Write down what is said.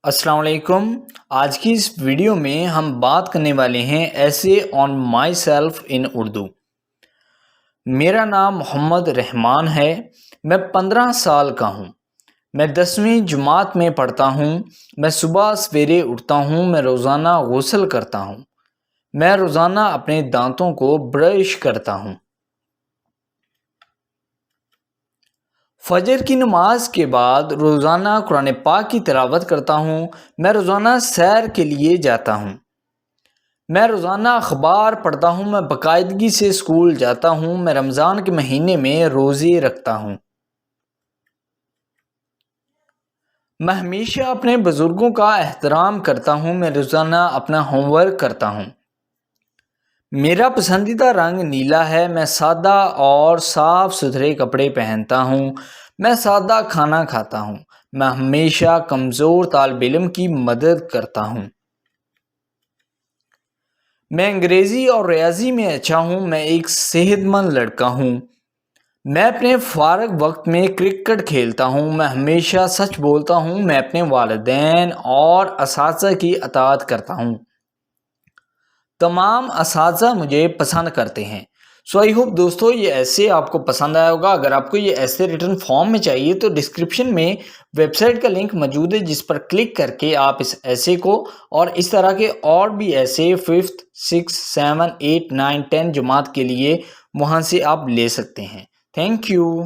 السلام علیکم۔ آج کی اس ویڈیو میں ہم بات کرنے والے ہیں ایسے آن مائی سیلف ان اردو۔ میرا نام محمد رحمان ہے۔ میں 15 سال کا ہوں۔ میں 10ویں جماعت میں پڑھتا ہوں۔ میں صبح سویرے اٹھتا ہوں۔ میں روزانہ غسل کرتا ہوں۔ میں روزانہ اپنے دانتوں کو برش کرتا ہوں۔ فجر کی نماز کے بعد روزانہ قرآن پاک کی تلاوت کرتا ہوں۔ میں روزانہ سیر کے لیے جاتا ہوں۔ میں روزانہ اخبار پڑھتا ہوں۔ میں باقاعدگی سے اسکول جاتا ہوں۔ میں رمضان کے مہینے میں روزے رکھتا ہوں۔ میں ہمیشہ اپنے بزرگوں کا احترام کرتا ہوں۔ میں روزانہ اپنا ہوم ورک کرتا ہوں۔ میرا پسندیدہ رنگ نیلا ہے۔ میں سادہ اور صاف ستھرے کپڑے پہنتا ہوں۔ میں سادہ کھانا کھاتا ہوں۔ میں ہمیشہ کمزور طالب علم کی مدد کرتا ہوں۔ میں انگریزی اور ریاضی میں اچھا ہوں۔ میں ایک صحت مند لڑکا ہوں۔ میں اپنے فارغ وقت میں کرکٹ کھیلتا ہوں۔ میں ہمیشہ سچ بولتا ہوں۔ میں اپنے والدین اور اساتذہ کی اطاعت کرتا ہوں۔ تمام اساتذہ مجھے پسند کرتے ہیں۔ آئی ہوپ دوستو یہ ایسے آپ کو پسند آیا ہوگا۔ اگر آپ کو یہ ایسے ریٹن فارم میں چاہیے تو ڈسکرپشن میں ویب سائٹ کا لنک موجود ہے، جس پر کلک کر کے آپ اس ایسے کو اور اس طرح کے اور بھی ایسے 5th 6th 7 8 9 10 جماعت کے لیے وہاں سے آپ لے سکتے ہیں۔ Thank you.